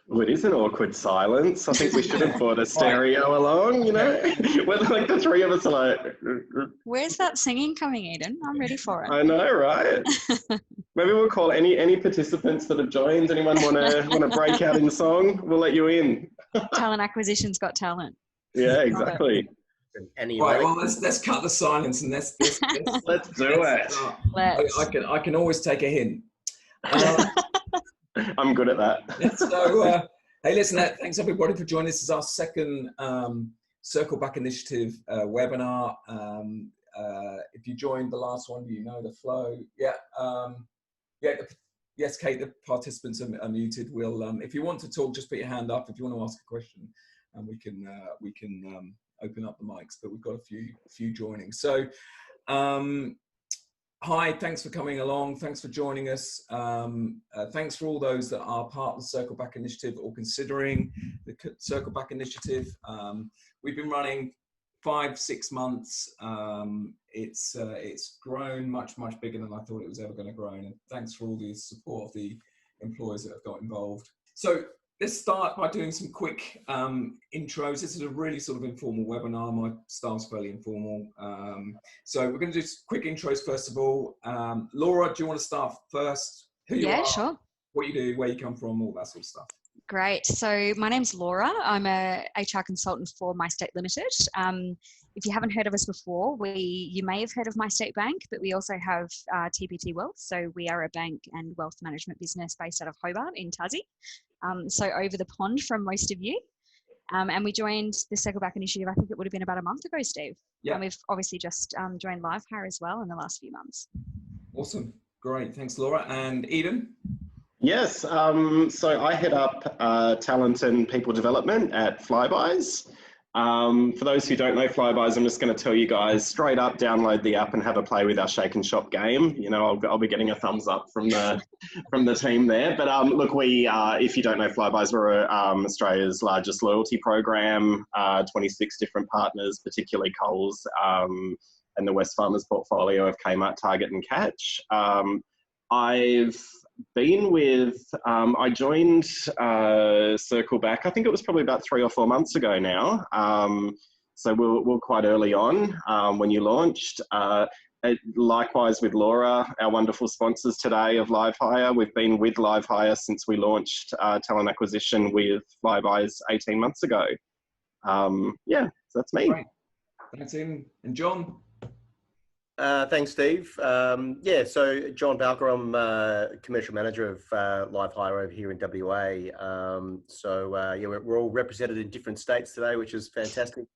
Well, it is an awkward silence. I think we should have brought a stereo along, Where like the three of us are like... Where's that singing coming, Eden? I'm ready for it. I know, right? Maybe we'll call any participants that have joined. Anyone want to break out in song? We'll let you in. Talent acquisition's got talent. Yeah, exactly. Right, well, let's cut the silence and let's do it. I can always take a hint. I'm good at that. So, hey, listen, thanks everybody for joining. This is our second Circle Back Initiative webinar. If you joined the last one, you know the flow. Yes, Kate, the participants are muted. We'll, if you want to talk, just put your hand up. If you want to ask a question, and we can open up the mics. But we've got a few joining. So, hi, thanks for coming along. Thanks for joining us. Thanks for all those that are part of the Circle Back Initiative or considering the Circle Back Initiative. We've been running 5-6 months. It's grown much bigger than I thought it was ever going to grow. And thanks for all the support of the employers that have got involved. So let's start by doing some quick intros. This is a really sort of informal webinar. My style's fairly informal. So we're going to do quick intros first of all. Laura, do you want to start first? Who you are, sure. What you do, where you come from, all that sort of stuff. Great. So my name's Laura. I'm a HR consultant for MyState Limited. If you haven't heard of us before, you may have heard of MyState Bank, but we also have TPT Wealth. So we are a bank and wealth management business based out of Hobart in Tassie. So over the pond from most of you. And we joined the Circle Back Initiative, I think it would have been about a month ago, Steve. Yeah. And we've obviously just joined Livehire as well in the last few months. Awesome. Great. Thanks, Laura. And Eden? Yes. So I head up talent and people development at Flybuys. For those who don't know Flybuys, I'm just going to tell you guys straight up, download the app and have a play with our shake and shop game. I'll be getting a thumbs up from the team there. But look, we if you don't know Flybuys, we're Australia's largest loyalty program. 26 different partners, particularly Coles and the Wesfarmers portfolio of Kmart, Target, and Catch. I've been with, I joined Circle Back, I think it was probably about 3 or 4 months ago now. So we're quite early on when you launched. Likewise with Laura, our wonderful sponsors today of Livehire. We've been with Livehire since we launched talent acquisition with Flybuys 18 months ago. So that's me. Right. Thanks, Ian. And John? Thanks, Steve. So John Balker, I'm Commercial Manager of Livehire over here in WA. We're all represented in different states today, which is fantastic.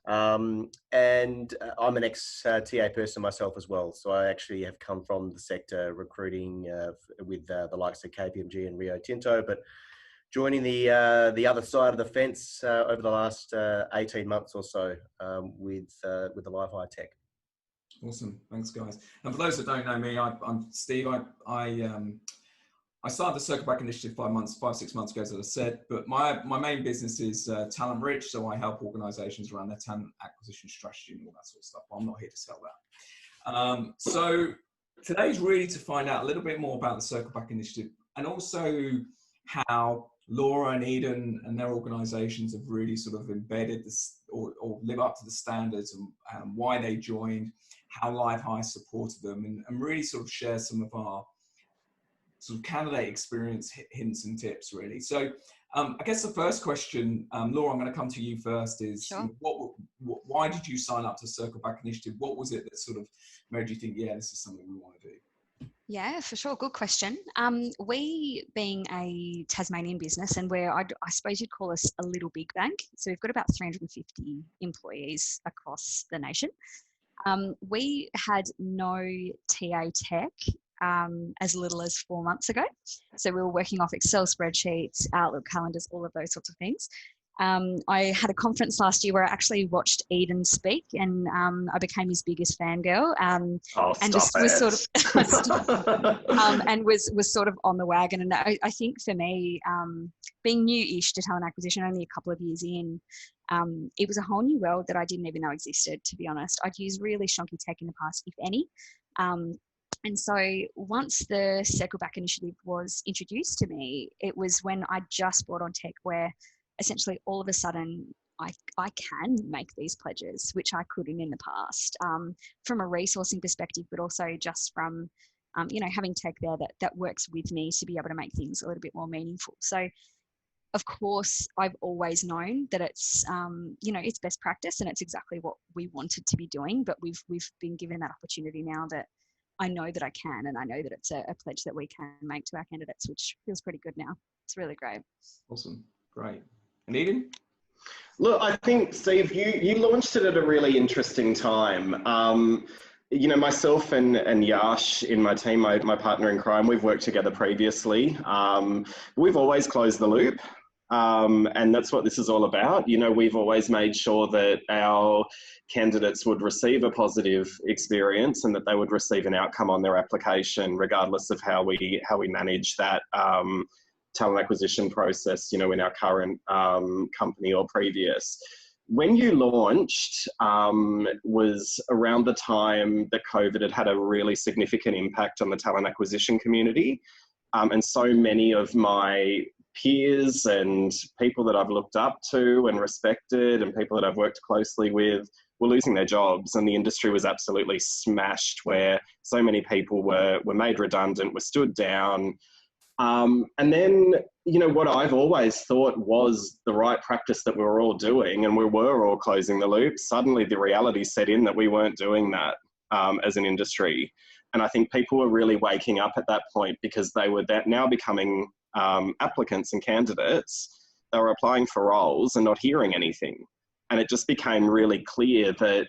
And I'm an ex-TA person myself as well. So I actually have come from the sector recruiting with the likes of KPMG and Rio Tinto, but joining the other side of the fence over the last 18 months or so with the Livehire tech. Awesome, thanks guys. And for those that don't know me, I'm Steve. I started the Circle Back Initiative 5-6 months ago, as I said. But my main business is Talent Rich, so I help organisations around their talent acquisition strategy and all that sort of stuff. But I'm not here to sell that. So today's really to find out a little bit more about the Circle Back Initiative and also how Laura and Eden and their organisations have really sort of embedded this or live up to the standards and why they joined, how Livehire supported them, and really sort of share some of our sort of candidate experience hints and tips, really. So I guess the first question, Laura, I'm going to come to you first, is sure. Why did you sign up to Circle Back Initiative? What was it that sort of made you think, yeah, this is something we want to do? Yeah, for sure. Good question. We, being a Tasmanian business, and I suppose you'd call us a little big bank. So we've got about 350 employees across the nation. We had no TA tech as little as 4 months ago. So we were working off Excel spreadsheets, Outlook calendars, all of those sorts of things. I had a conference last year where I actually watched Eden speak, and I became his biggest fangirl. And just was sort of and was sort of on the wagon. And I think for me, being new-ish to talent acquisition, only a couple of years in, it was a whole new world that I didn't even know existed. To be honest, I'd used really shonky tech in the past, if any. And so once the Circle Back initiative was introduced to me, it was when I just brought on tech where essentially all of a sudden I can make these pledges, which I couldn't in the past, from a resourcing perspective, but also just from, having tech there that works with me to be able to make things a little bit more meaningful. So of course, I've always known that it's, it's best practice and it's exactly what we wanted to be doing, but we've been given that opportunity now that I know that I can, and I know that it's a pledge that we can make to our candidates, which feels pretty good now. It's really great. Awesome. Great. And Eden? Look, I think, Steve, you launched it at a really interesting time. Myself and Yash in my team, my partner in crime, we've worked together previously. We've always closed the loop. And that's what this is all about. We've always made sure that our candidates would receive a positive experience and that they would receive an outcome on their application, regardless of how we manage that talent acquisition process, in our current company or previous. When you launched was around the time that COVID had a really significant impact on the talent acquisition community. And so many of my peers and people that I've looked up to and respected and people that I've worked closely with were losing their jobs, and the industry was absolutely smashed, where so many people were made redundant, were stood down. And then, what I've always thought was the right practice that we were all doing, and we were all closing the loop, suddenly the reality set in that we weren't doing that as an industry. And I think people were really waking up at that point, because they were now becoming applicants and candidates. They were applying for roles and not hearing anything. And it just became really clear that,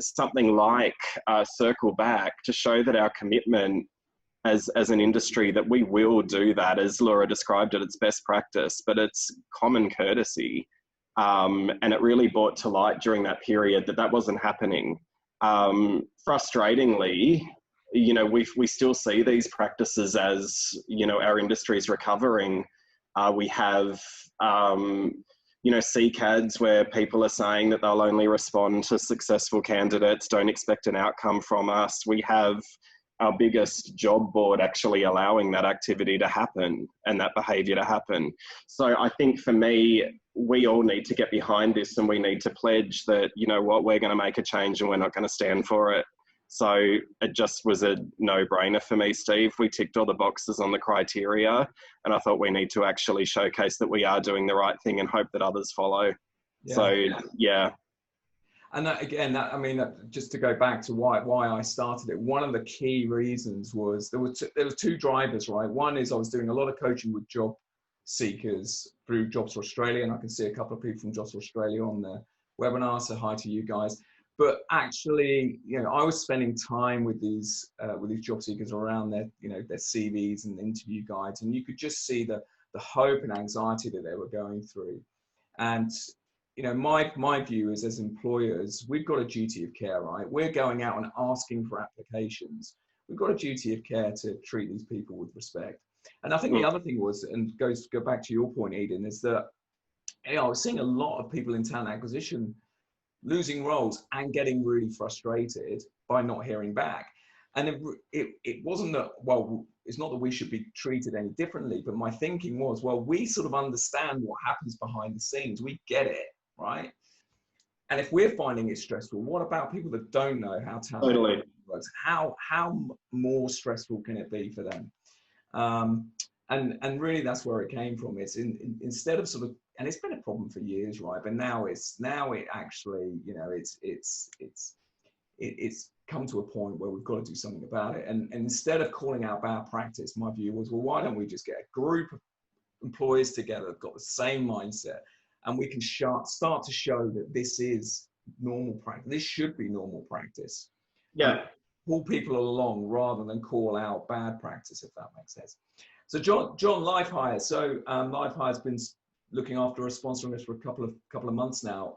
something like Circle Back, to show that our commitment as an industry, that we will do that, as Laura described it, it's best practice, but it's common courtesy. And it really brought to light during that period that wasn't happening. Frustratingly, we still see these practices as, our industry is recovering. We have, CCADs where people are saying that they'll only respond to successful candidates, don't expect an outcome from us. We have our biggest job board actually allowing that activity to happen and that behaviour to happen. So I think for me, we all need to get behind this, and we need to pledge that, we're going to make a change and we're not going to stand for it. So it just was a no-brainer for me, Steve. We ticked all the boxes on the criteria, and I thought we need to actually showcase that we are doing the right thing and hope that others follow. Yeah. So, yeah. And just to go back to why I started it, one of the key reasons was there were two drivers, right? One is I was doing a lot of coaching with job seekers through Jobs for Australia, and I can see a couple of people from Jobs for Australia on the webinar, so hi to you guys. But actually, I was spending time with these job seekers around their CVs and interview guides, and you could just see the hope and anxiety that they were going through. And my view is, as employers, we've got a duty of care, right? We're going out and asking for applications. We've got a duty of care to treat these people with respect. And I think the other thing was, and go back to your point, Eden, is that I was seeing a lot of people in talent acquisition losing roles and getting really frustrated by not hearing back. And it wasn't that, it's not that we should be treated any differently, but my thinking was, we sort of understand what happens behind the scenes. We get it, right? And if we're finding it stressful, what about people that don't know how talent works? How more stressful can it be for them? And really that's where it came from. It's instead of sort of, and it's been a problem for years, right? But now it actually, it's come to a point where we've got to do something about it. And instead of calling out bad practice, my view was, why don't we just get a group of employers together that've got the same mindset, and we can start to show that this is normal practice. This should be normal practice. Yeah. Pull people along rather than call out bad practice, if that makes sense. So John, Livehire. So Livehire's been looking after a sponsoring list for a couple of months now.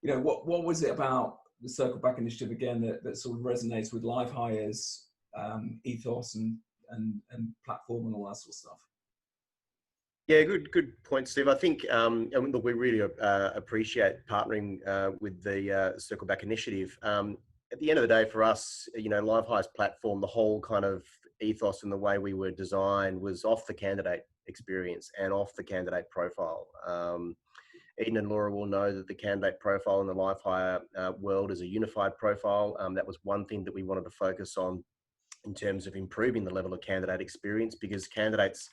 What was it about the Circle Back initiative again that sort of resonates with Livehire's ethos and platform and all that sort of stuff? Yeah, good point, Steve. I think look, we really appreciate partnering with the Circle Back initiative. at the end of the day, for us, Livehire's platform, the whole kind of ethos and the way we were designed was off the candidate experience and off the candidate profile. Eden and Laura will know that the candidate profile in the Livehire world is a unified profile. That was one thing that we wanted to focus on in terms of improving the level of candidate experience, because candidates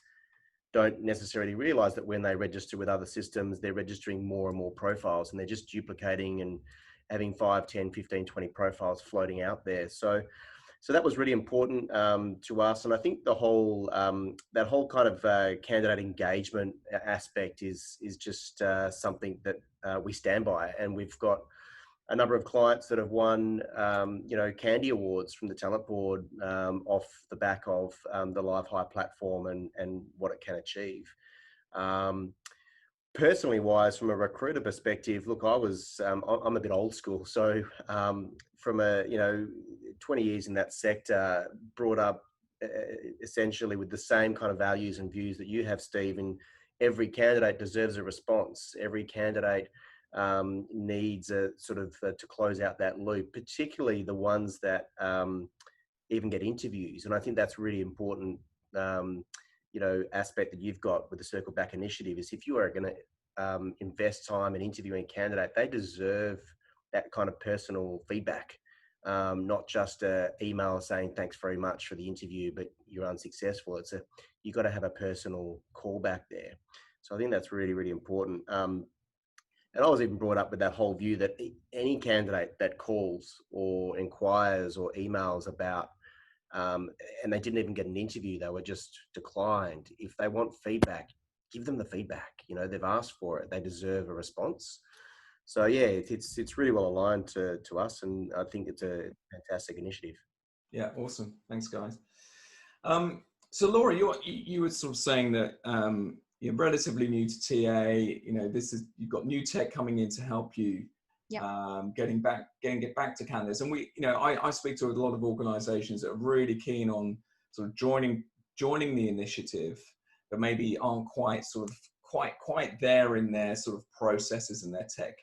don't necessarily realize that when they register with other systems, they're registering more and more profiles, and they're just duplicating and having 5, 10, 15, 20 profiles floating out there. So that was really important to us. And I think the whole, that whole kind of candidate engagement aspect is just something that we stand by. And we've got a number of clients that have won, Candy Awards from the Talent Board off the back of the Livehire platform and what it can achieve. Personally wise, from a recruiter perspective, look, I'm a bit old school. So from 20 years in that sector, brought up essentially with the same kind of values and views that you have, Steve, and every candidate deserves a response. Every candidate needs a sort of to close out that loop, particularly the ones that even get interviews. And I think that's really important, aspect that you've got with the Circle Back initiative is if you are going to invest time in interviewing a candidate, they deserve that kind of personal feedback, not just an email saying thanks very much for the interview, but you're unsuccessful. You've got to have a personal callback there. So I think that's really, really important. And I was even brought up with that whole view that any candidate that calls or inquires or emails about, and they didn't even get an interview, they were just declined. If they want feedback, give them the feedback. They've asked for it. They deserve a response. So yeah, it's really well aligned to us, and I think it's a fantastic initiative. Yeah, awesome. Thanks, guys. So Laura, you were sort of saying that you're relatively new to TA. You've got new tech coming in to help you. Yep. Getting it back to candidates. And I speak to a lot of organizations that are really keen on sort of joining the initiative, but maybe aren't quite there in their sort of processes and their tech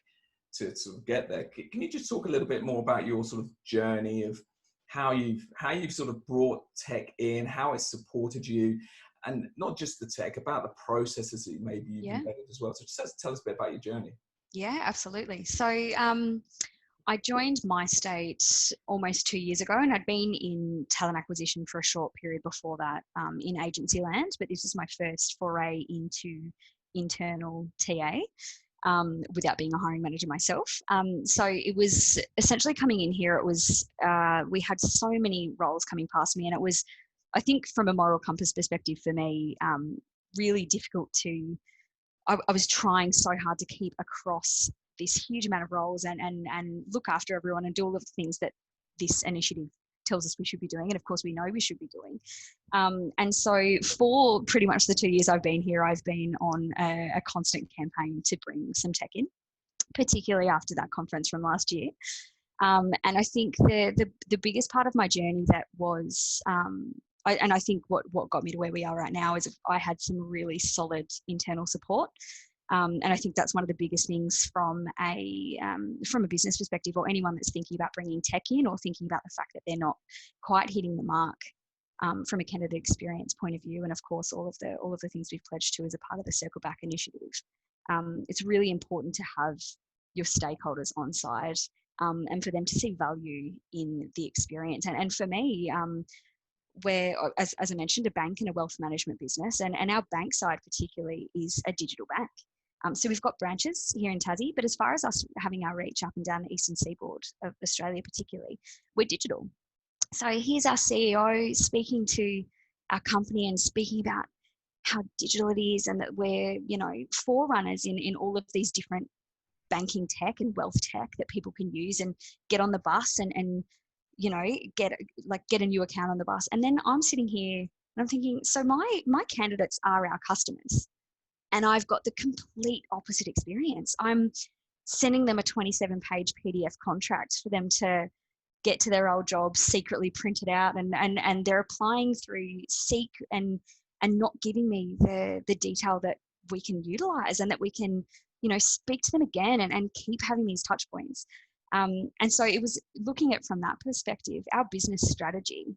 to sort of get there. Can you just talk a little bit more about your sort of journey of how you've sort of brought tech in, how it's supported you, and not just the tech, about the processes that maybe you've embedded as well. So just tell us a bit about your journey. Yeah, absolutely. So I joined MyState almost 2 years ago, and I'd been in talent acquisition for a short period before that in agency land, but this is my first foray into internal TA without being a hiring manager myself. So it was essentially coming in here, we had so many roles coming past me, and it was, I think from a moral compass perspective for me, really difficult to, I was trying so hard to keep across this huge amount of roles and look after everyone and do all of the things that this initiative tells us we should be doing. And of course, we know we should be doing. And so for pretty much the 2 years I've been here, I've been on a constant campaign to bring some tech in, particularly after that conference from last year. And I think the biggest part of my journey that was, and I think what got me to where we are right now is I had some really solid internal support. And I think that's one of the biggest things from a business perspective, or anyone that's thinking about bringing tech in or thinking about the fact that they're not quite hitting the mark from a candidate experience point of view. And of course, all of the things we've pledged to as a part of the Circle Back initiative. It's really important to have your stakeholders on side and for them to see value in the experience. And for me, we're, as I mentioned, a bank and a wealth management business, and our bank side particularly is a digital bank. So we've got branches here in Tassie, but as far as us having our reach up and down the eastern seaboard of Australia particularly, we're digital. So here's our CEO speaking to our company and speaking about how digital it is, and that we're, forerunners in all of these different banking tech and wealth tech that people can use and get on the bus and get a new account on the bus. And then I'm sitting here and I'm thinking, so my candidates are our customers, and I've got the complete opposite experience. I'm sending them a 27-page PDF contract for them to get to their old jobs, secretly printed out, and they're applying through Seek and not giving me the detail that we can utilize and that we can, speak to them again and keep having these touch points. And so it was looking at from that perspective. Our business strategy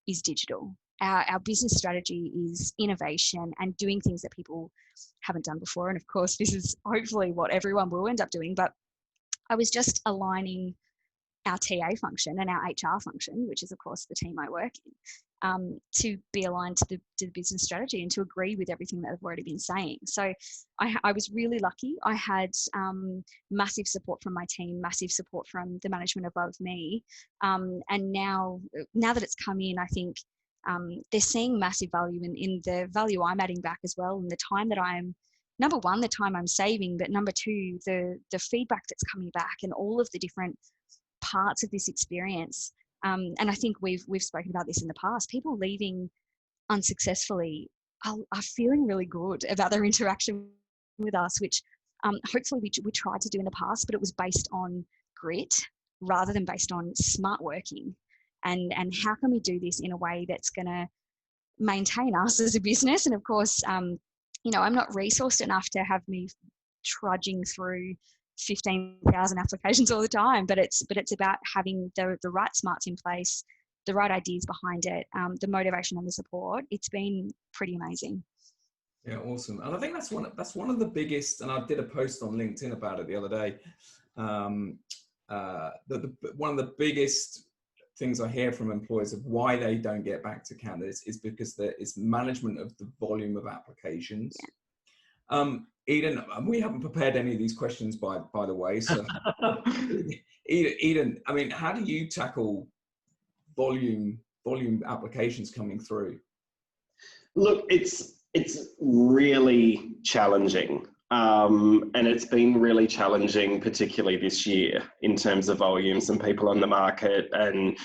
is digital. Our business strategy is innovation and doing things that people haven't done before. And of course, this is hopefully what everyone will end up doing. But I was just aligning our TA function and our HR function, which is of course the team I work in, to be aligned to the business strategy and to agree with everything that I've already been saying. So I was really lucky. I had massive support from my team, massive support from the management above me. And now that it's come in, I think they're seeing massive value in the value I'm adding back as well, and the time that I'm, number one, the time I'm saving, but number two, the feedback that's coming back and all of the different parts of this experience. And I think we've spoken about this in the past. People leaving unsuccessfully are feeling really good about their interaction with us, which hopefully we tried to do in the past, but it was based on grit rather than based on smart working. And how can we do this in a way that's going to maintain us as a business? And of course, I'm not resourced enough to have me trudging through 15,000 applications all the time, but it's about having the right smarts in place, the right ideas behind it, the motivation and the support. It's been pretty amazing. Yeah, awesome. And I think that's one of the biggest, and I did a post on LinkedIn about it the other day. One of the biggest things I hear from employers of why they don't get back to candidates is because there is management of the volume of applications. Yeah. Eden, we haven't prepared any of these questions by the way. So Eden, I mean, how do you tackle volume applications coming through? Look, it's really challenging. And it's been really challenging, particularly this year, in terms of volumes and people on the market. And,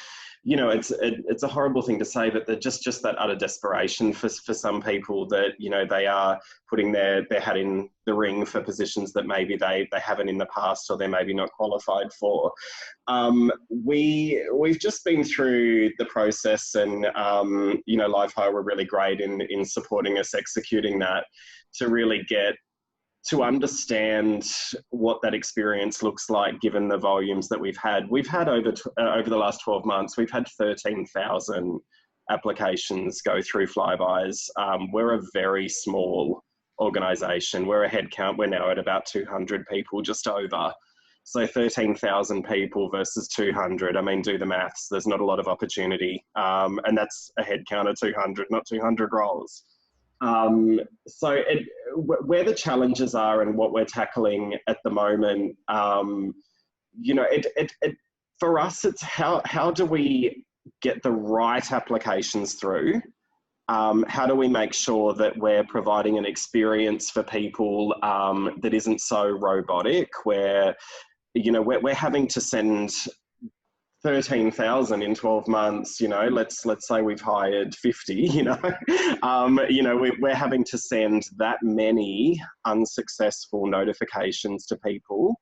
it's a horrible thing to say, but just that utter desperation for some people that, they are putting their hat in the ring for positions that maybe they haven't in the past or they're maybe not qualified for. We've just been through the process and, Livehire were really great in supporting us executing that to really get to understand what that experience looks like given the volumes that we've had. We've had over the last 12 months, we've had 13,000 applications go through Flybuys. We're a very small organisation. We're a headcount. We're now at about 200 people, just over. So 13,000 people versus 200. I mean, do the maths. There's not a lot of opportunity. And that's a headcount of 200, not 200 roles. So where the challenges are and what we're tackling at the moment, for us, it's how do we get the right applications through? How do we make sure that we're providing an experience for people that isn't so robotic, where, we're having to send 13,000 in 12 months, let's say we've hired 50, we're having to send that many unsuccessful notifications to people.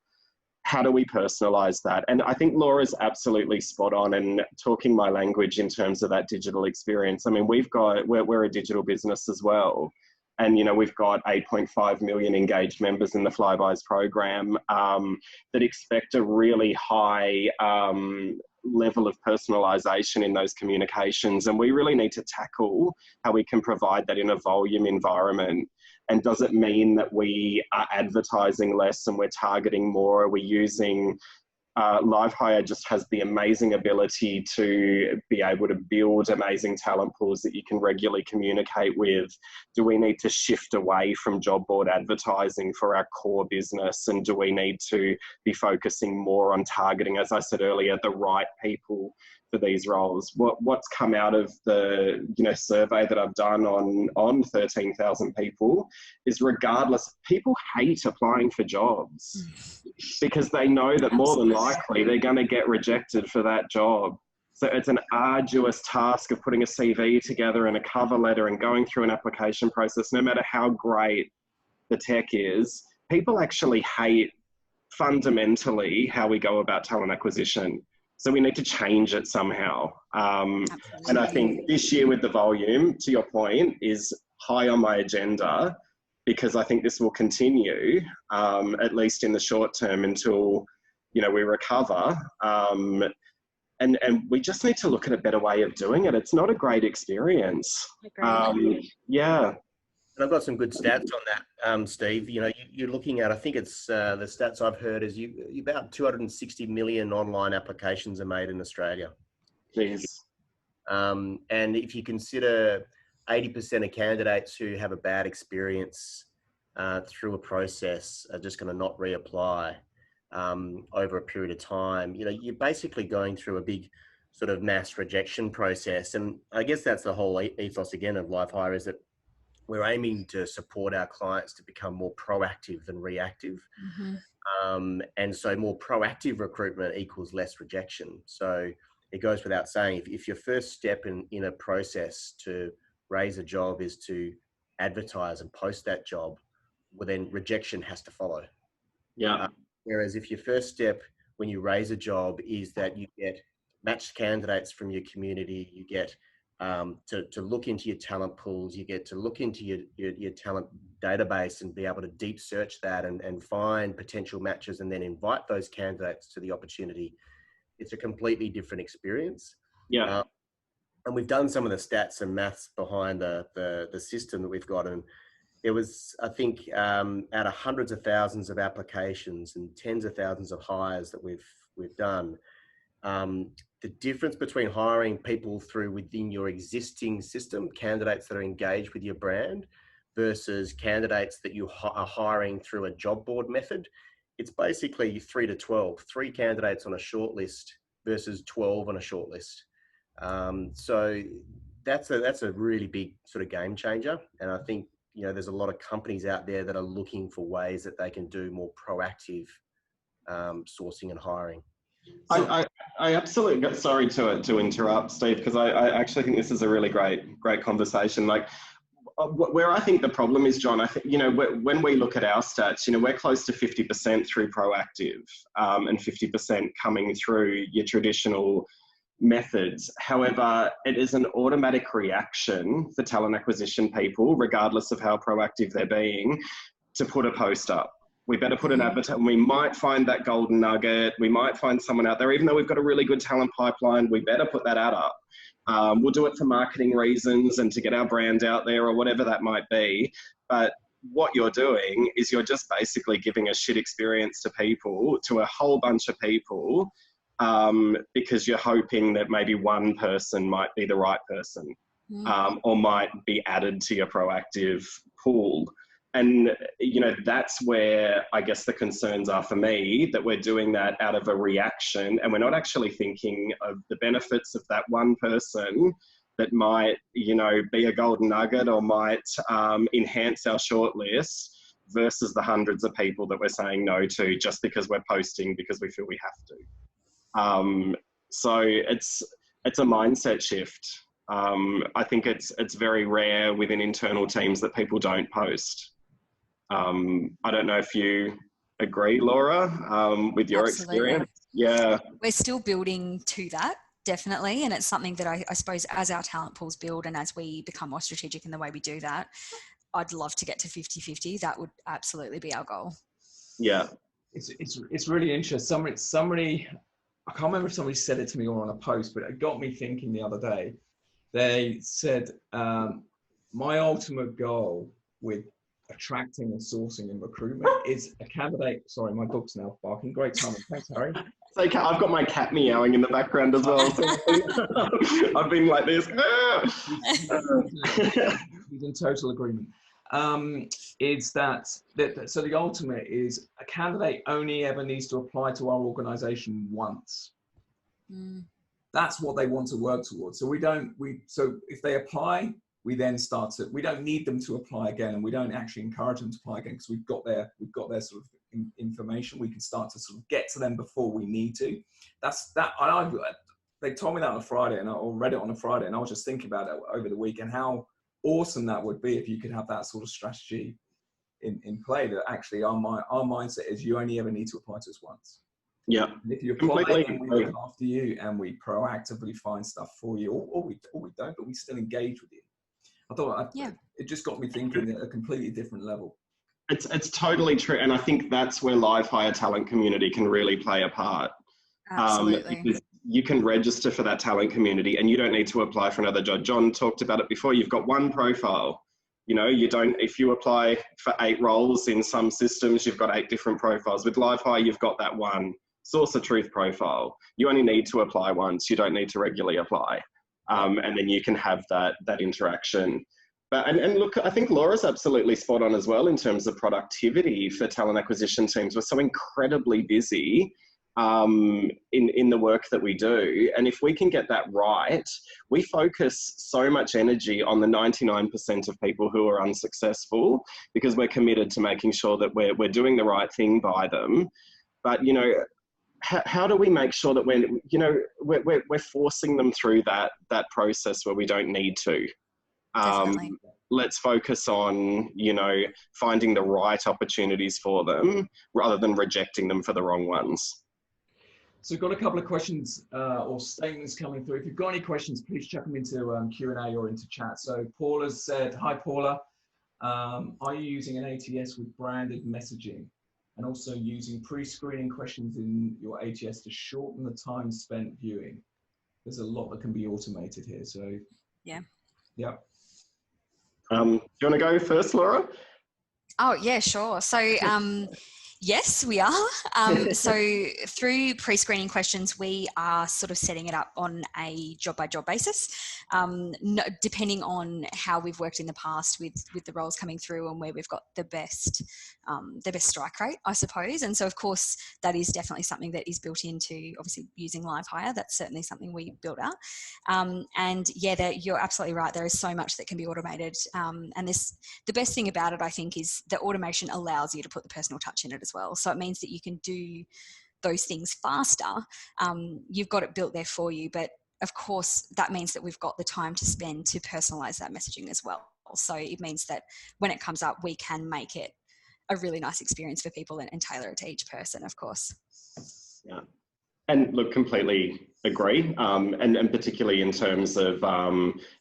How do we personalize that? And I think Laura's absolutely spot on and talking my language in terms of that digital experience. I mean, we're a digital business as well. And, we've got 8.5 million engaged members in the Flybuys program that expect a really high level of personalisation in those communications. And we really need to tackle how we can provide that in a volume environment. And does it mean that we are advertising less and we're targeting more? Are we using Livehire just has the amazing ability to be able to build amazing talent pools that you can regularly communicate with. Do we need to shift away from job board advertising for our core business? And do we need to be focusing more on targeting, as I said earlier, the right people for these roles? What's come out of the survey that I've done on 13,000 people is, regardless, people hate applying for jobs because they know that more than likely they're going to get rejected for that job. So it's an arduous task of putting a CV together and a cover letter and going through an application process. No matter how great the tech is, people actually hate fundamentally how we go about talent acquisition. So we need to change it somehow. And I think this year with the volume, to your point, is high on my agenda, because I think this will continue, at least in the short term, until we recover. And we just need to look at a better way of doing it. It's not a great experience. Yeah. And I've got some good stats on that, Steve. You're looking at, I think it's the stats I've heard is about 260 million online applications are made in Australia. Jeez. And if you consider 80% of candidates who have a bad experience through a process are just going to not reapply over a period of time, you're basically going through a big sort of mass rejection process. And I guess that's the whole ethos again of Livehire, is that we're aiming to support our clients to become more proactive than reactive. And so more proactive recruitment equals less rejection. So it goes without saying, if your first step in a process to raise a job is to advertise and post that job, well, then rejection has to follow. Yeah. Whereas if your first step when you raise a job is that you get matched candidates from your community, you get to look into your talent pools, you get to look into your talent database and be able to deep search that and find potential matches and then invite those candidates to the opportunity. It's a completely different experience. Yeah. And we've done some of the stats and maths behind the system that we've got. And it was, I think, out of hundreds of thousands of applications and tens of thousands of hires that we've done, the difference between hiring people through within your existing system, candidates that are engaged with your brand, versus candidates that you are hiring through a job board method, it's basically 3 to 12, 3 candidates on a short list versus 12 on a short list. So that's a really big sort of game changer. And I think, there's a lot of companies out there that are looking for ways that they can do more proactive sourcing and hiring. I absolutely, sorry to interrupt, Steve, because I actually think this is a really great conversation. Like, where I think the problem is, John, I think, when we look at our stats, we're close to 50% through proactive and 50% coming through your traditional methods. However, it is an automatic reaction for talent acquisition people, regardless of how proactive they're being, to put a post up. We better put an advert. We might find that golden nugget. We might find someone out there, even though we've got a really good talent pipeline, we better put that ad up. We'll do it for marketing reasons and to get our brand out there or whatever that might be. But what you're doing is you're just basically giving a shit experience to people, to a whole bunch of people, because you're hoping that maybe one person might be the right person or might be added to your proactive pool. And, that's where I guess the concerns are for me, that we're doing that out of a reaction and we're not actually thinking of the benefits of that one person that might, be a golden nugget or might enhance our shortlist versus the hundreds of people that we're saying no to just because we're posting because we feel we have to. So it's a mindset shift. I think it's very rare within internal teams that people don't post. I don't know if you agree, Laura, with your experience. Yeah. We're still building to that, definitely. And it's something that I suppose as our talent pools build and as we become more strategic in the way we do that, I'd love to get to 50-50. That would absolutely be our goal. Yeah. It's really interesting. Somebody, I can't remember if somebody said it to me or on a post, but it got me thinking the other day. They said, my ultimate goal with attracting and sourcing and recruitment is a candidate. Sorry, my dog's now barking. Great timing. Thanks, Harry. It's okay. I've got my cat meowing in the background as well. So I've been like this. He's in total agreement. Is that so the ultimate is a candidate only ever needs to apply to our organization once. That's what they want to work towards. So so if they apply, we then we don't need them to apply again, and we don't actually encourage them to apply again because we've got their sort of information. We can start to sort of get to them before we need to. They told me that on a Friday, and I read it on a Friday, and I was just thinking about it over the weekend, how awesome that would be if you could have that sort of strategy in play, that actually our mindset is you only ever need to apply to us once. Yeah. And if you apply and we look after you and we proactively find stuff for you, or we don't, but we still engage with you. I thought it just got me thinking at a completely different level. It's totally true. And I think that's where Livehire talent community can really play a part. Absolutely. Because you can register for that talent community and you don't need to apply for another job. John talked about it before. You've got one profile. You know, you don't, if you apply for 8 roles in some systems, you've got 8 different profiles. With Livehire, you've got that one source of truth profile. You only need to apply once. You don't need to regularly apply. And then you can have that interaction. But, and look, I think Laura's absolutely spot on as well in terms of productivity for talent acquisition teams. We're so incredibly busy in the work that we do. And if we can get that right, we focus so much energy on the 99% of people who are unsuccessful because we're committed to making sure that we're doing the right thing by them. But, you know, how do we make sure that we're forcing them through that process where we don't need to? Let's focus on, you know, finding the right opportunities for them rather than rejecting them for the wrong ones. So we've got a couple of questions or statements coming through. If you've got any questions, please chuck them into Q&A or into chat. So Paula said, hi Paula, are you using an ATS with branded messaging and also using pre-screening questions in your ATS to shorten the time spent viewing? There's a lot that can be automated here. So yeah. Do you want to go first, Laura? Oh, yeah, sure. So yes, we are. So through pre-screening questions, we are sort of setting it up on a job-by-job basis, depending on how we've worked in the past with the roles coming through and where we've got the best strike rate, I suppose. And so, of course, that is definitely something that is built into, obviously, using Livehire. That's certainly something we built out. And yeah, you're absolutely right. There is so much that can be automated. And the best thing about it, I think, is the automation allows you to put the personal touch in it as well. So it means that you can do those things faster. You've got it built there for you, but of course that means that we've got the time to spend to personalize that messaging as well. So it means that when it comes up, we can make it a really nice experience for people and tailor it to each person, of course. Yeah. And look, completely agree, and particularly in terms of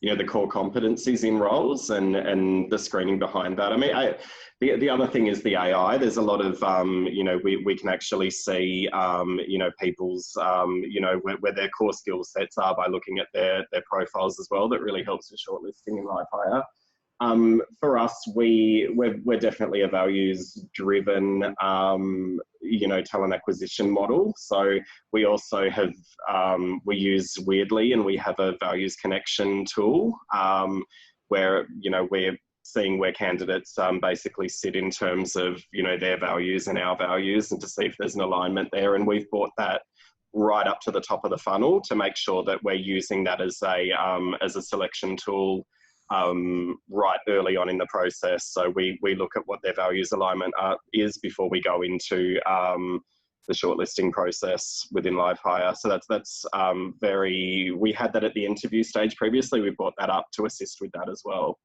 you know, the core competencies in roles and the screening behind that. I mean, the other thing is the AI. There's a lot of you know, we can actually see you know, people's you know, where their core skill sets are by looking at their profiles as well. That really helps with shortlisting in Livehire. For us, we're definitely a values-driven, you know, talent acquisition model. So we also have, we use Weirdly, and we have a values connection tool where, you know, we're seeing where candidates basically sit in terms of, you know, their values and our values, and to see if there's an alignment there. And we've brought that right up to the top of the funnel to make sure that we're using that as a selection tool right early on in the process. So we look at what their values alignment is before we go into the shortlisting process within Livehire. So that's we had that at the interview stage previously. We brought that up to assist with that as well.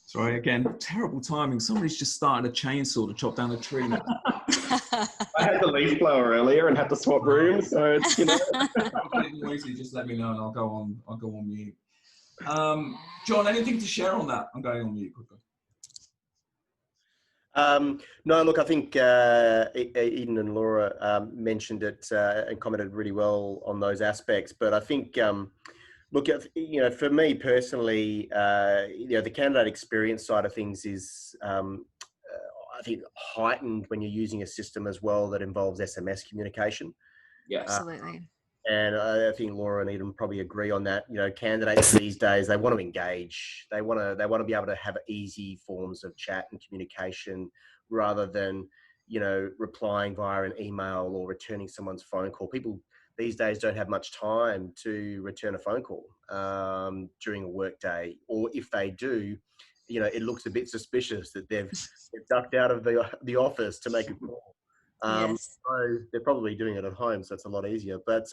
Sorry, again, terrible timing. Somebody's just started a chainsaw to chop down a tree. I had the leaf blower earlier and had to swap rooms, so it's, you know. Noisy, just let me know and I'll go on mute. John, anything to share on that? I'm going on mute quickly. No, look, I think Eden and Laura mentioned it and commented really well on those aspects. But I think, look, you know, for me personally, you know, the candidate experience side of things is, I think, heightened when you're using a system as well that involves SMS communication. Yeah, absolutely. And I think Laura and Eden probably agree on that. You know, candidates these days, they want to engage. They want to be able to have easy forms of chat and communication rather than, you know, replying via an email or returning someone's phone call. People these days don't have much time to return a phone call during a work day. Or if they do, you know, it looks a bit suspicious that they've ducked out of the office to make a call. Yes. So they're probably doing it at home, so it's a lot easier. But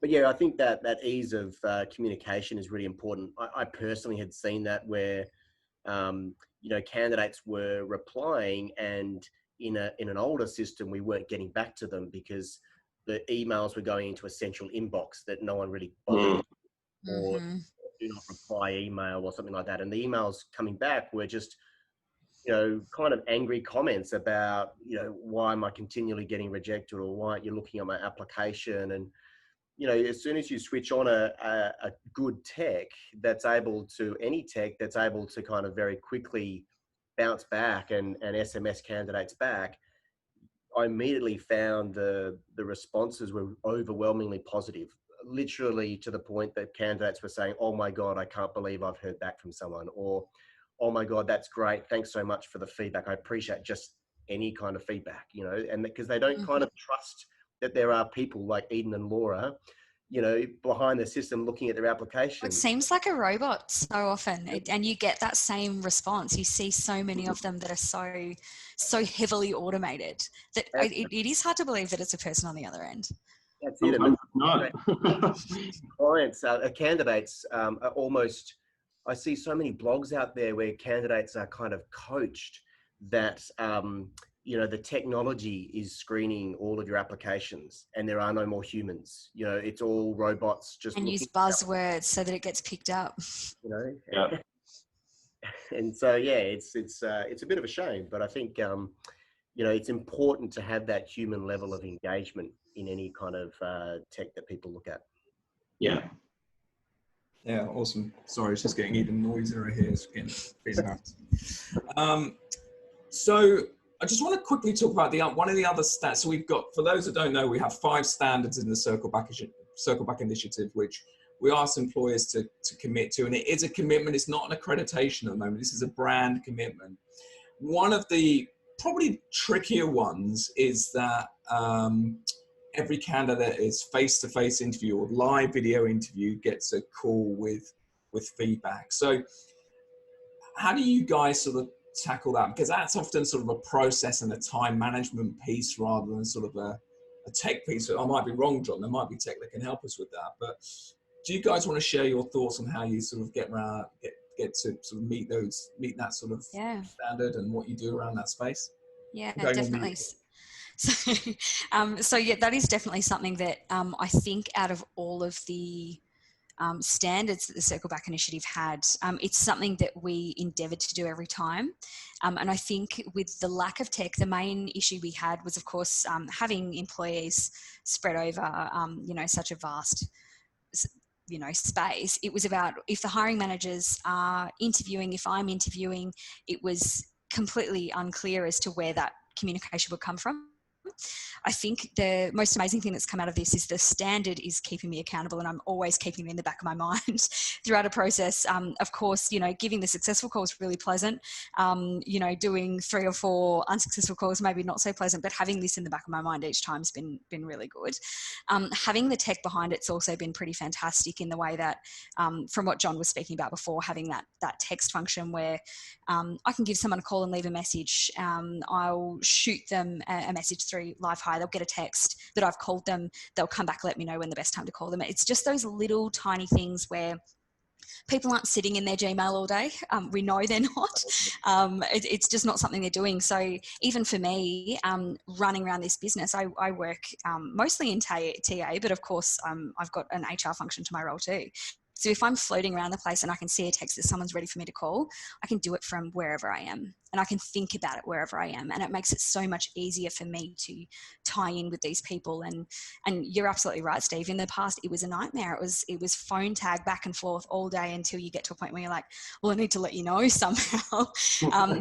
yeah, I think that ease of communication is really important. I personally had seen that where you know, candidates were replying, and in an older system we weren't getting back to them because the emails were going into a central inbox that no one really bothered or do not reply email or something like that, and the emails coming back were just kind of angry comments about, why am I continually getting rejected, or why aren't you looking at my application? And, as soon as you switch on a good tech any tech that's able to kind of very quickly bounce back and SMS candidates back, I immediately found the responses were overwhelmingly positive, literally to the point that candidates were saying, "Oh my God, I can't believe I've heard back from someone," or, "Oh my God, that's great. Thanks so much for the feedback. I appreciate just any kind of feedback," and because they don't kind of trust that there are people like Eden and Laura, behind the system looking at their application. It seems like a robot so often, and you get that same response. You see so many of them that are so heavily automated that it is hard to believe that it's a person on the other end. That's it. Sometimes it's not. Clients, candidates are almost, I see so many blogs out there where candidates are kind of coached that, the technology is screening all of your applications and there are no more humans. It's all robots just and use buzzwords so that it gets picked up. Yeah. And so, it's a bit of a shame, but I think, it's important to have that human level of engagement in any kind of tech that people look at. Yeah. Yeah, awesome. Sorry, it's just getting even noisier here. It's getting feedback. So I just want to quickly talk about one of the other stats. So we've got, for those that don't know, we have 5 standards in the Circle Back initiative, which we ask employers to commit to. And it is a commitment. It's not an accreditation at the moment. This is a brand commitment. One of the probably trickier ones is that every candidate is face-to-face interview or live video interview gets a call with feedback. So how do you guys sort of tackle that? Because that's often sort of a process and a time management piece rather than sort of a tech piece. So I might be wrong, John. There might be tech that can help us with that. But do you guys want to share your thoughts on how you sort of get to sort of meet that sort of standard and what you do around that space? Yeah, definitely. So yeah, that is definitely something that I think out of all of the standards that the Circle Back initiative had, it's something that we endeavoured to do every time. And I think with the lack of tech, the main issue we had was, of course, having employees spread over, such a vast, space. It was about if the hiring managers are interviewing, if I'm interviewing, it was completely unclear as to where that communication would come from. I think the most amazing thing that's come out of this is the standard is keeping me accountable, and I'm always keeping it in the back of my mind throughout a process. Of course, giving the successful calls really pleasant. Doing 3 or 4 unsuccessful calls maybe not so pleasant, but having this in the back of my mind each time has been really good. Having the tech behind it's also been pretty fantastic in the way that, from what John was speaking about before, having that text function where I can give someone a call and leave a message. I'll shoot them a message through Livehire. They'll get a text that I've called them. They'll come back, let me know when the best time to call them. It's just those little tiny things where people aren't sitting in their Gmail all day. We know they're not. It's just not something they're doing. So even for me, running around this business, I work mostly in TA, but of course I've got an HR function to my role too. So if I'm floating around the place and I can see a text that someone's ready for me to call, I can do it from wherever I am, and I can think about it wherever I am. And it makes it so much easier for me to tie in with these people. And you're absolutely right, Steve. In the past, it was a nightmare. It was phone tag back and forth all day until you get to a point where you're like, well, I need to let you know somehow.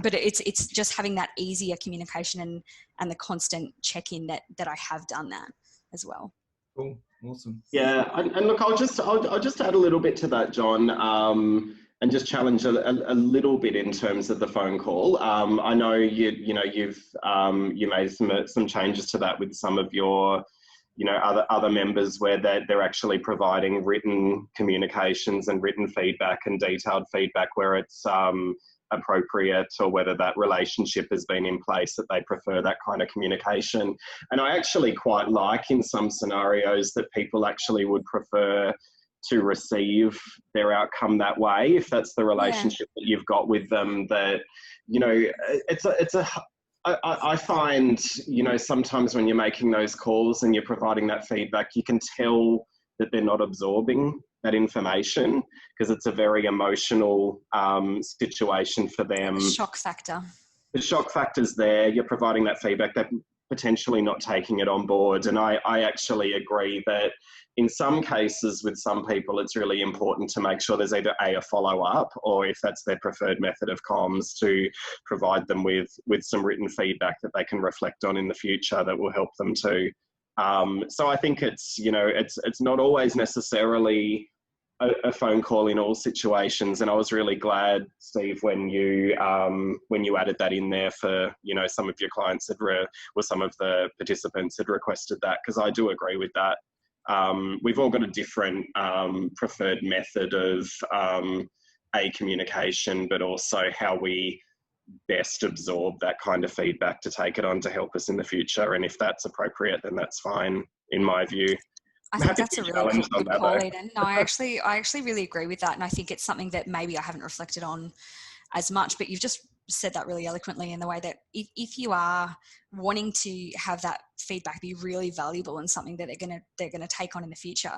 But it's just having that easier communication and the constant check-in that I have done that as well. Cool. Awesome. Yeah, and look, I'll just add a little bit to that, John, and just challenge a little bit in terms of the phone call. I know you've made some changes to that with some of your other members where they're actually providing written communications and written feedback and detailed feedback where it's appropriate, or whether that relationship has been in place that they prefer that kind of communication. And I actually quite like in some scenarios that people actually would prefer to receive their outcome that way, if that's the relationship that you've got with them. That I find sometimes when you're making those calls and you're providing that feedback, you can tell that they're not absorbing that information because it's a very emotional situation for them. Shock factor. the shock factor's there. You're providing that feedback. They're potentially not taking it on board. And I actually agree that in some cases with some people, it's really important to make sure there's either a follow-up, or if that's their preferred method of comms, to provide them with some written feedback that they can reflect on in the future that will help them too. So I think it's, you know, it's not always necessarily a phone call in all situations. And I was really glad, Steve, when you added that in there for, you know, some of your clients or some of the participants had requested that, because I do agree with that. We've all got a different preferred method of communication, but also how we best absorb that kind of feedback to take it on to help us in the future. And if that's appropriate, then that's fine, in my view. I think that's a really good call, Eden. No, I actually really agree with that. And I think it's something that maybe I haven't reflected on as much, but you've just said that really eloquently, in the way that if you are wanting to have that feedback be really valuable and something that they're gonna take on in the future,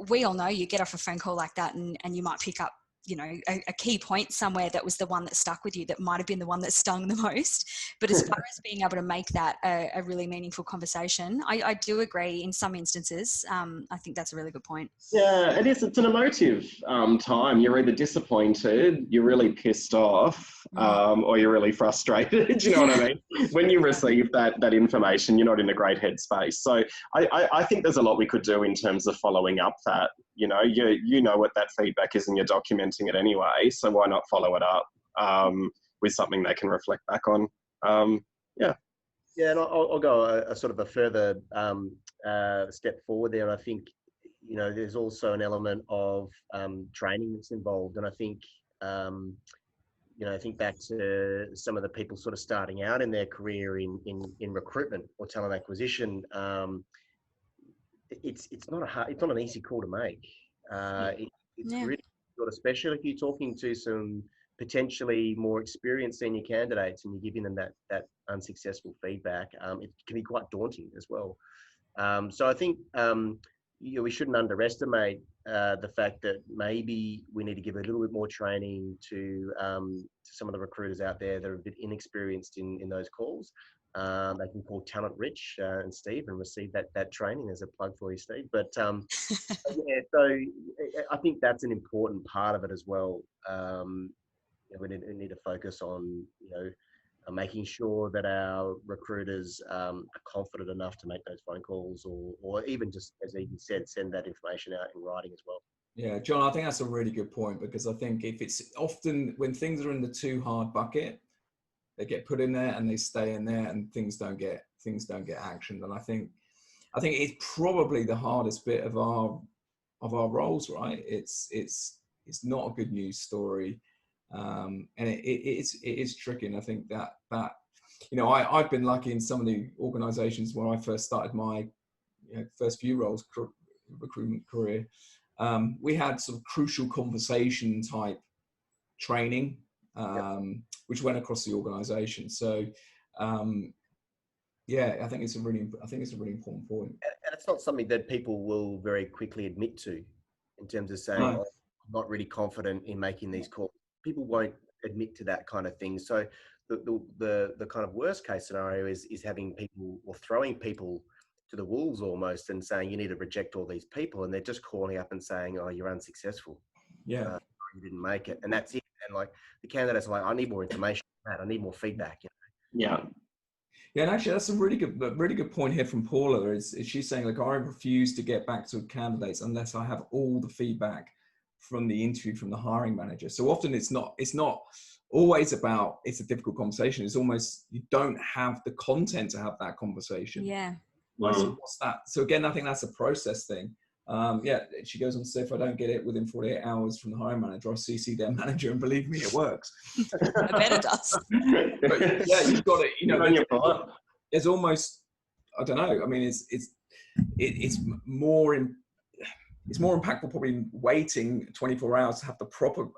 we all know you get off a phone call like that and you might pick up, you know, a key point somewhere that was the one that stuck with you, that might have been the one that stung the most. But as far as being able to make that a really meaningful conversation, I do agree in some instances. I think that's a really good point. Yeah, it is. It's an emotive time. You're either disappointed, you're really pissed off, or you're really frustrated. Do you know what I mean? When you receive that information, you're not in a great headspace. So I think there's a lot we could do in terms of following up that. You know, you know what that feedback is and you're documenting it anyway, so why not follow it up with something they can reflect back on? Yeah, and I'll go a sort of a further step forward there. And I think, you know, there's also an element of training that's involved. And I think, you know, I think back to some of the people sort of starting out in their career in recruitment or talent acquisition. It's not an easy call to make. It's really good, especially if you're talking to some potentially more experienced senior candidates and you're giving them that unsuccessful feedback. It can be quite daunting as well. So I think you know, we shouldn't underestimate the fact that maybe we need to give a little bit more training to some of the recruiters out there that are a bit inexperienced in those calls. They can call Talent Rich and Steve and receive that training. As a plug for you, Steve. But yeah, so I think that's an important part of it as well. You know, we need to focus on, you know, making sure that our recruiters are confident enough to make those phone calls, or even just, as Eden said, send that information out in writing as well. Yeah, John, I think that's a really good point, because I think if it's often when things are in the too hard bucket, they get put in there and they stay in there and things don't get actioned. And I think it's probably the hardest bit of our roles, right? It's not a good news story. And it is tricky. And I think that you know, I've been lucky in some of the organizations where I first started my first few roles, recruitment career. We had sort of crucial conversation type training, which went across the organization. So yeah, I think it's a really important point. And it's not something that people will very quickly admit to, in terms of saying, I'm not really confident in making these calls. People won't admit to that kind of thing. So the kind of worst case scenario is having people, or throwing people to the wolves almost, and saying you need to reject all these people, and they're just calling up and saying, oh, you're unsuccessful. Yeah. You didn't make it, and that's it. And like the candidates are like, I need more information on that. I need more feedback. You know? Yeah. Yeah, and actually, that's a really good point here from Paula. Is she's saying, like, I refuse to get back to candidates unless I have all the feedback from the interview from the hiring manager. So often it's not always about, it's a difficult conversation. It's almost, you don't have the content to have that conversation. Yeah. Right, so what's that? So again, I think that's a process thing. Yeah, she goes on to say, if I don't get it within 48 hours from the hiring manager, I'll CC their manager, and believe me, it works. I bet it does. But yeah, you've got it. You know, there's almost, I don't know. I mean, it's more impactful probably waiting 24 hours to have a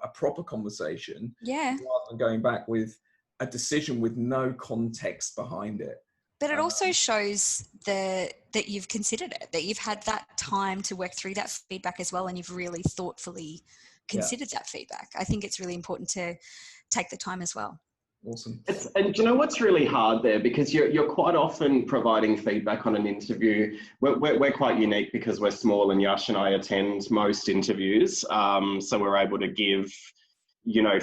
proper conversation. Yeah. Rather than going back with a decision with no context behind it. But it also shows that you've considered it, that you've had that time to work through that feedback as well, and you've really thoughtfully considered that feedback. I think it's really important to take the time as well. Awesome. And do you know what's really hard there? Because you're quite often providing feedback on an interview. We're quite unique because we're small, and Yash and I attend most interviews. So we're able to give,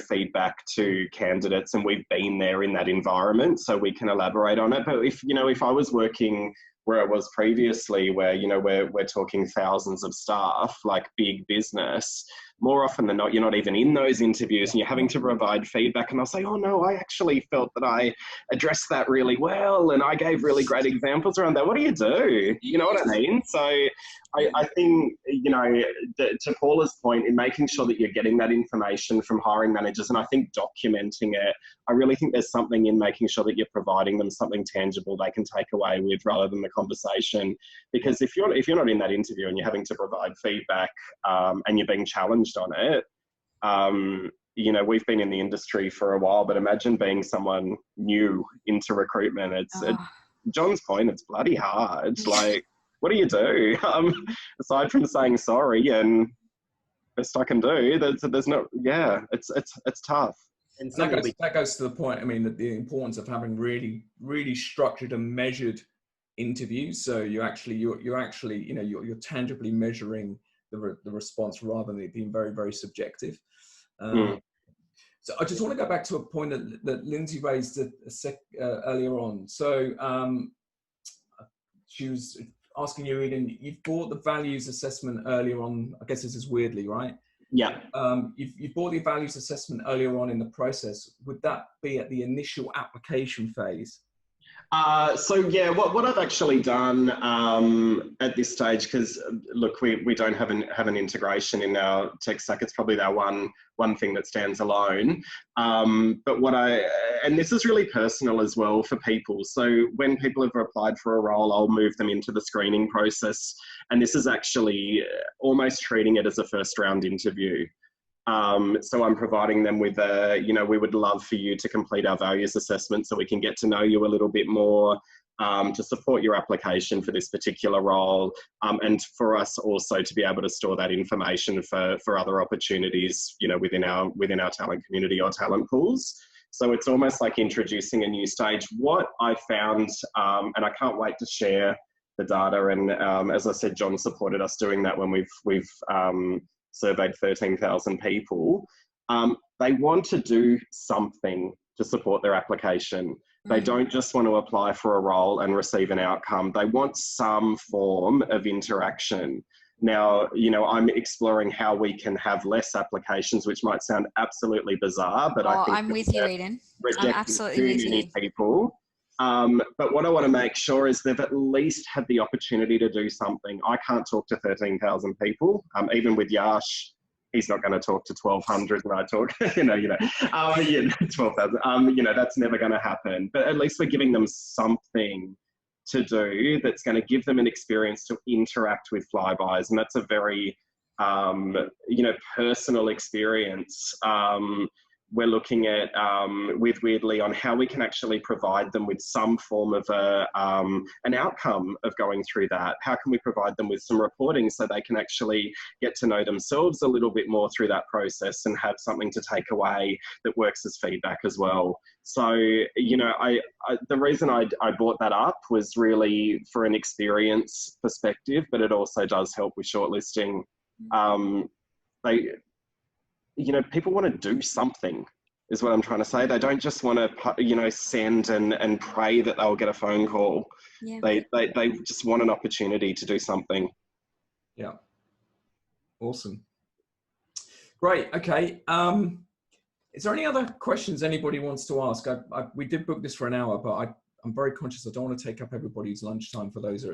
feedback to candidates, and we've been there in that environment, so we can elaborate on it. But if I was working where it was previously, where, we're talking thousands of staff, like big business, more often than not, you're not even in those interviews and you're having to provide feedback, and they'll say, oh no, I actually felt that I addressed that really well and I gave really great examples around that. What do you do? You know what I mean? So I think, to Paula's point, in making sure that you're getting that information from hiring managers, and I think documenting it, I really think there's something in making sure that you're providing them something tangible they can take away with, rather than the conversation. Because if you're not in that interview and you're having to provide feedback, and you're being challenged on it, we've been in the industry for a while, but imagine being someone new into recruitment. John's point, it's bloody hard. Like, what do you do? Aside from saying sorry and best I can do, there's no, it's tough. And that goes to the point. I mean, the importance of having really, really structured and measured interviews. So you're tangibly measuring the response, rather than it being very, very subjective. So I just want to go back to a point that Lindsay raised earlier on. So she was asking you, Eden, you've bought the values assessment earlier on. I guess this is weirdly, right? Yeah. You've bought the values assessment earlier on in the process. Would that be at the initial application phase? What I've actually done at this stage, because look, we don't have an integration in our tech stack. It's probably our one thing that stands alone. But and this is really personal as well for people. So when people have applied for a role, I'll move them into the screening process, and this is actually almost treating it as a first round interview. So I'm providing them with we would love for you to complete our values assessment so we can get to know you a little bit more, to support your application for this particular role, and for us also to be able to store that information for other opportunities, within our talent community or talent pools. So it's almost like introducing a new stage. What I found, and I can't wait to share the data, and as I said, John supported us doing that when we've surveyed 13,000 people. They want to do something to support their application. They don't just want to apply for a role and receive an outcome. They want some form of interaction. Now, I'm exploring how we can have less applications, which might sound absolutely bizarre, but I think I'm with you, Eden. I'm absolutely with you. People. But what I want to make sure is they've at least had the opportunity to do something. I can't talk to 13,000 people. Even with Yash, he's not going to talk to 1,200 when I talk, 12,000. That's never going to happen. But at least we're giving them something to do that's going to give them an experience to interact with Flybuys. And that's a very, personal experience. We're looking at, with Weirdly, on how we can actually provide them with some form of an outcome of going through that. How can we provide them with some reporting so they can actually get to know themselves a little bit more through that process and have something to take away that works as feedback as well. So, the reason I brought that up was really for an experience perspective, but it also does help with shortlisting. People want to do something, is what I'm trying to say. They don't just want to, send and pray that they'll get a phone call. Yeah. They just want an opportunity to do something. Yeah. Awesome. Great. Okay. Is there any other questions anybody wants to ask? We did book this for an hour, but I'm very conscious I don't want to take up everybody's lunchtime for those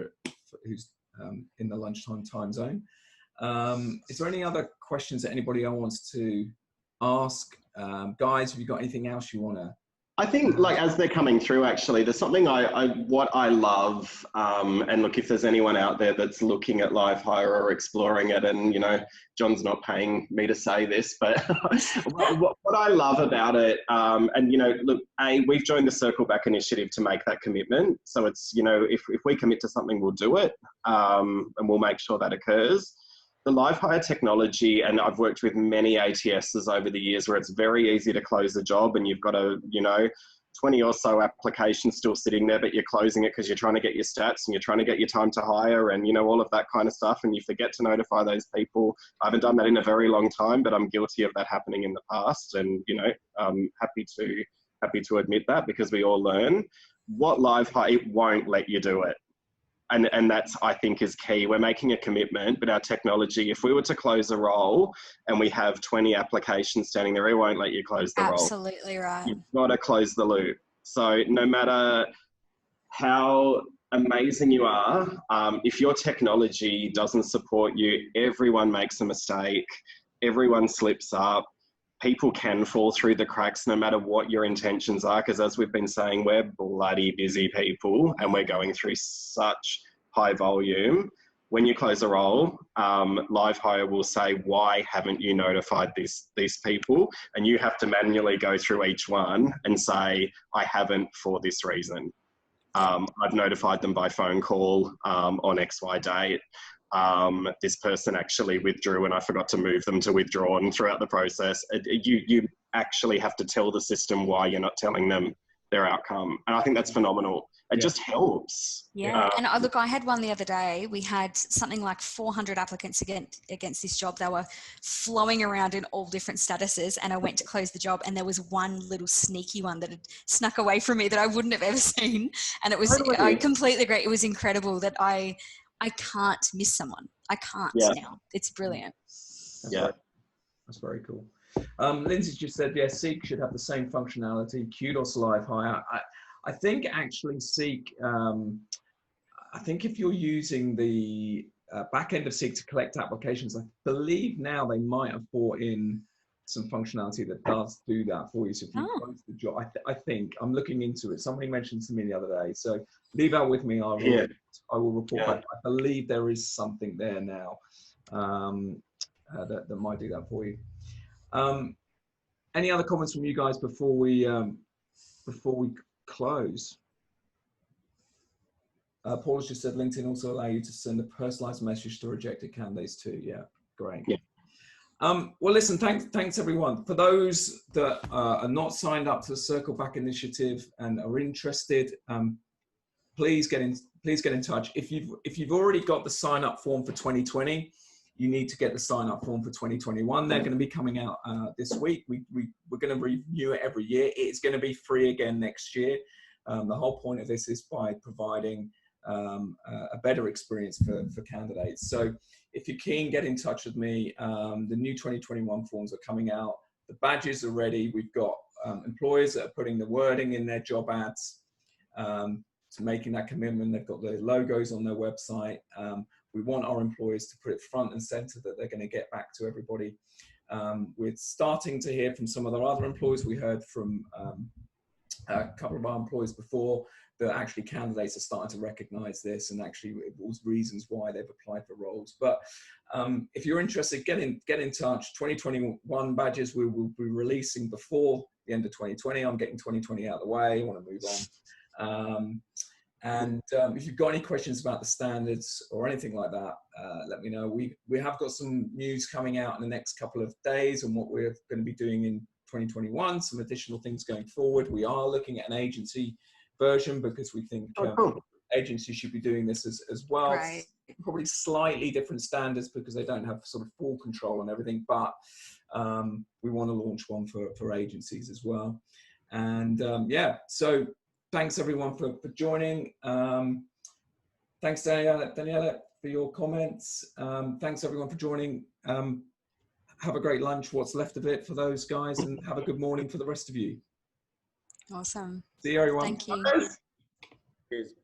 who's in the lunchtime time zone. Is there any other questions that anybody else wants to ask? Guys, have you got anything else you want to? I think, as they're coming through, actually, there's something what I love, and look, if there's anyone out there that's looking at Livehire or exploring it, and, John's not paying me to say this, but what I love about it, and, look, we've joined the Circle Back initiative to make that commitment. So it's, if we commit to something, we'll do it, and we'll make sure that occurs. the Livehire technology, and I've worked with many ATSs over the years where it's very easy to close a job and you've got a, 20 or so applications still sitting there, but you're closing it because you're trying to get your stats and you're trying to get your time to hire and, all of that kind of stuff. And you forget to notify those people. I haven't done that in a very long time, but I'm guilty of that happening in the past. And, I'm happy to admit that because we all learn. What Livehire, it won't let you do it. And that's, I think, is key. We're making a commitment, but our technology, if we were to close a role and we have 20 applications standing there, it won't let you close the role. Absolutely right. You've got to close the loop. So no matter how amazing you are, if your technology doesn't support you, everyone makes a mistake, everyone slips up. People can fall through the cracks no matter what your intentions are, because as we've been saying, we're bloody busy people and we're going through such high volume. When you close a role, Livehire will say, why haven't you notified these people? And you have to manually go through each one and say, I haven't for this reason. I've notified them by phone call on XY date. This person actually withdrew and I forgot to move them to withdrawn throughout the process. You actually have to tell the system why you're not telling them their outcome. And I think that's phenomenal. It just helps. Yeah. And look, I had one the other day. We had something like 400 applicants against this job. They were flowing around in all different statuses. And I went to close the job and there was one little sneaky one that had snuck away from me that I wouldn't have ever seen. And it was, I completely agree. It was incredible that I can't miss someone. I can't now. It's brilliant. That's very cool. Lindsay's just said, Seek should have the same functionality. Kudos Livehire. I think actually Seek, I think if you're using the back end of Seek to collect applications, I believe now they might have brought in some functionality that does do that for you. So if you close the job, I think, I'm looking into it. Somebody mentioned to me the other day. So leave that with me. I will report back. I believe there is something there now that might do that for you. Any other comments from you guys before we close? Paul has just said LinkedIn also allow you to send a personalized message to rejected candidates too. Yeah, great. Yeah. Well, listen, thanks everyone. For those that are not signed up to the Circle Back initiative and are interested, please get in touch. If you've already got the sign up form for 2020, you need to get the sign up form for 2021. They're going to be coming out this week. We're going to review it every year. It's going to be free again next year. The whole point of this is by providing a better experience for candidates. So if you're keen, get in touch with me. The new 2021 forms are coming out. The badges are ready. We've got employers that are putting the wording in their job ads to making that commitment. They've got the logos on their website. We want our employers to put it front and center that they're going to get back to everybody. We're starting to hear from some of our other employers. We heard from a couple of our employers before that actually candidates are starting to recognize this, and actually it was reasons why they've applied for roles. But if you're interested, get in touch. 2021 badges we will be releasing before the end of 2020. I'm getting 2020 out of the way. I want to move on. And if you've got any questions about the standards or anything like that, let me know. We have got some news coming out in the next couple of days on what we're going to be doing in 2021, some additional things going forward. We are looking at an agency version because we think agencies should be doing this as well. Right. Probably slightly different standards because they don't have sort of full control on everything, but we want to launch one for agencies as well. And so thanks everyone for joining. Thanks Daniela for your comments. Thanks everyone for joining. Have a great lunch, what's left of it for those guys, and have a good morning for the rest of you. Awesome. See you everyone. Thank you. Cheers.